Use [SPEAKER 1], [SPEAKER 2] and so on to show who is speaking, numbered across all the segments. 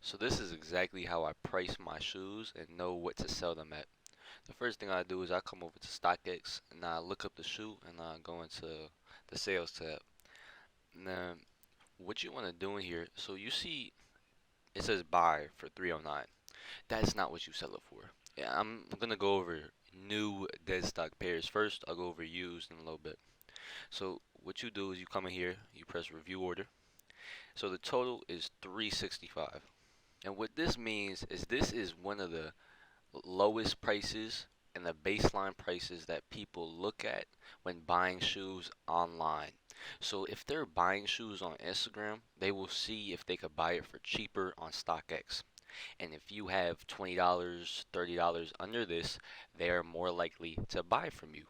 [SPEAKER 1] So this is exactly how I price my shoes and know what to sell them at. The first thing I do is I come over to StockX and I look up the shoe and I go into the sales tab. Now, what you want to do in here, so you see it says buy for 309. That's not what you sell it for. Yeah, I'm gonna go over new dead stock pairs first. I'll go over used in a little bit. So what you do is you come in here, you press review order. So the total is 365. And what this means is this is one of the lowest prices and the baseline prices that people look at when buying shoes online. So if they're buying shoes on Instagram, they will see if they could buy it for cheaper on StockX. And if you have $20, $30 under this, they are more likely to buy from you.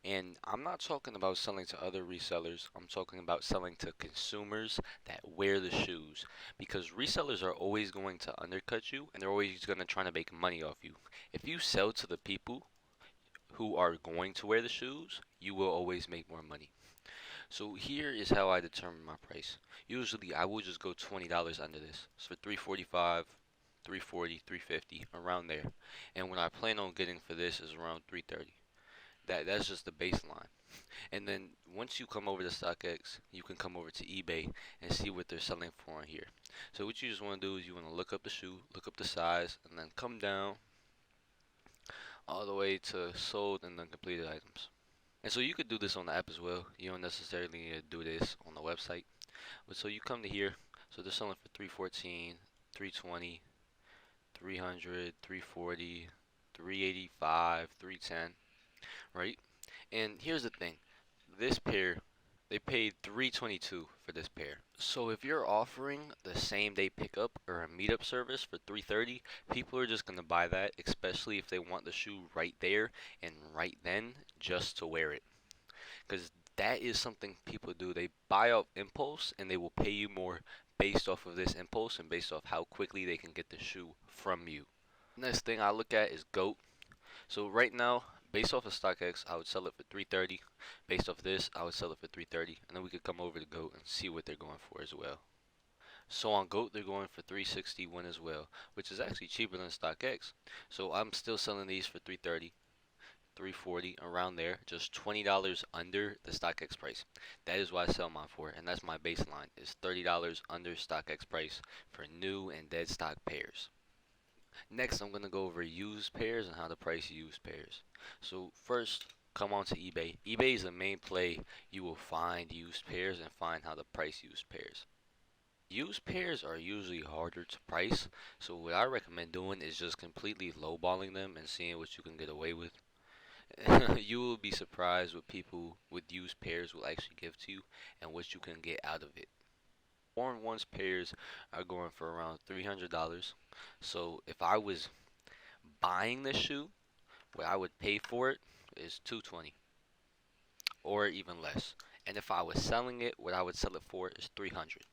[SPEAKER 1] And I'm not talking about selling to other resellers. I'm talking about selling to consumers that wear the shoes. Because resellers are always going to undercut you and they're always going to try to make money off you. If you sell to the people who are going to wear the shoes, you will always make more money. So here is how I determine my price. Usually I will just go $20 under this. So for 345, 340, 350, around there. And what I plan on getting for this is around 330. That's just the baseline. And then once you come over to StockX, you can come over to eBay and see what they're selling for on here. So what you just want to do is you want to look up the shoe, look up the size, and then come down all the way to sold and then completed items. And so you could do this on the app as well. You don't necessarily need to do this on the website. But so you come to here. So they're selling for 314, 320, 300, 340, 385, 310, right? And here's the thing. This pair, they paid 322 for this pair. So if you're offering the same day pickup or a meetup service for 330, people are just going to buy that, especially if they want the shoe right there and right then just to wear it. Because that is something people do. They buy off impulse and they will pay you more based off of this impulse and based off how quickly they can get the shoe from you. Next thing I look at is GOAT. So right now, based off of StockX, I would sell it for 330. Based off this, I would sell it for 330, and then we could come over to GOAT and see what they're going for as well. So on GOAT, they're going for 361 as well, which is actually cheaper than StockX. So I'm still selling these for 330, 340, around there, just $20 under the StockX price. That is what I sell mine for, and that's my baseline, is $30 under StockX price for new and dead stock pairs. Next, I'm going to go over used pairs and how to price used pairs. So first, come on to eBay. eBay is the main play you will find used pairs and find how to price used pairs. Used pairs are usually harder to price, so what I recommend doing is just completely lowballing them and seeing what you can get away with. You will be surprised what people with used pairs will actually give to you and what you can get out of it. Worn ones pairs are going for around $300. So if I was buying this shoe, what I would pay for it is 220 or even less. And if I was selling it, what I would sell it for is 300.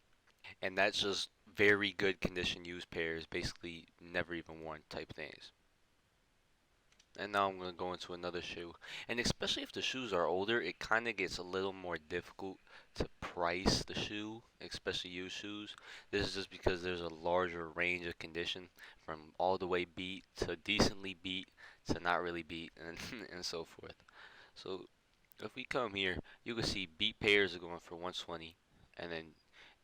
[SPEAKER 1] And that's just very good condition used pairs, basically never even worn type things. And now I'm going to go into another shoe. And especially if the shoes are older, it kind of gets a little more difficult to price the shoe, especially used shoes. This is just because there's a larger range of condition from all the way beat to decently beat to not really beat and, and so forth. So if we come here, you can see beat pairs are going for 120 and then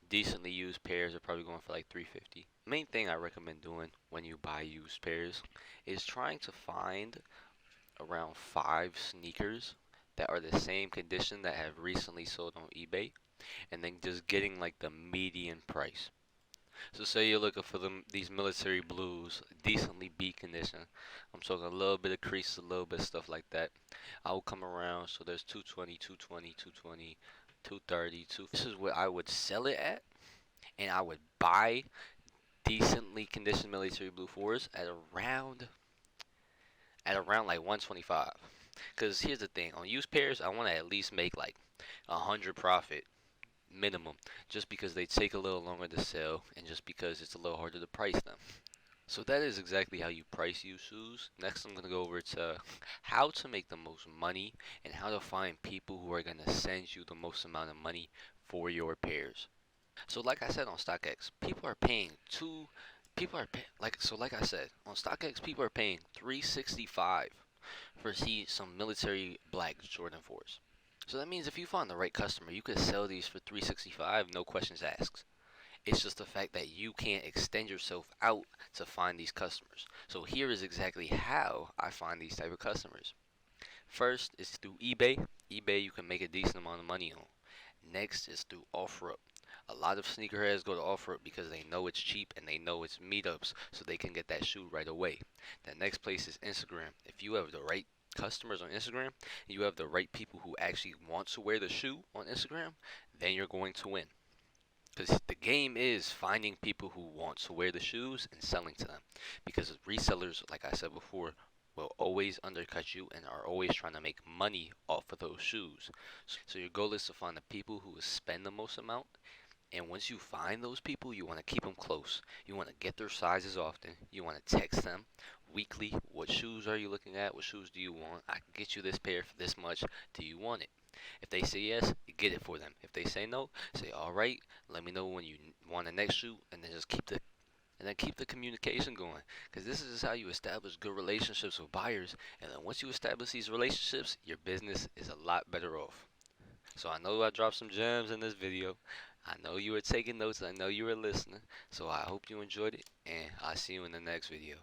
[SPEAKER 1] decently used pairs are probably going for like 350. Main thing I recommend doing when you buy used pairs is trying to find around 5 sneakers that are the same condition that have recently sold on eBay and then just getting like the median price. So say you're looking for these military blues, decently beat condition. I'm talking a little bit of creases, a little bit of stuff like that. I will come around, so there's 220, 220, 220, 230, 2. This is what I would sell it at, and I would buy decently conditioned military blue fours at around like 125. Cause here's the thing, on used pairs, I want to at least make like 100 profit minimum, just because they take a little longer to sell, and just because it's a little harder to price them. So that is exactly how you price used shoes. Next, I'm gonna go over to how to make the most money and how to find people who are gonna send you the most amount of money for your pairs. So like I said on StockX, people are paying two. People are like I said on StockX, people are paying 365 for see some military black Jordan 4s. So that means if you find the right customer, you could sell these for 365, no questions asked. It's just the fact that you can't extend yourself out to find these customers. So here is exactly how I find these type of customers. First is through eBay. eBay you can make a decent amount of money on. Next is through OfferUp. A lot of sneakerheads go to OfferUp because they know it's cheap and they know it's meetups, so they can get that shoe right away. The next place is Instagram. If you have the right customers on Instagram, you have the right people who actually want to wear the shoe on Instagram, then you're going to win. Because the game is finding people who want to wear the shoes and selling to them. Because resellers, like I said before, will always undercut you and are always trying to make money off of those shoes. So your goal is to find the people who will spend the most amount. And once you find those people, you want to keep them close. You want to get their sizes often. You want to text them weekly. What shoes are you looking at? What shoes do you want? I can get you this pair for this much. Do you want it? If they say yes, you get it for them. If they say no, say all right. Let me know when you want the next shoe, and then just keep the communication going. Because this is how you establish good relationships with buyers. And then once you establish these relationships, your business is a lot better off. So I know I dropped some gems in this video. I know you were taking notes. I know you were listening. So I hope you enjoyed it, and I'll see you in the next video.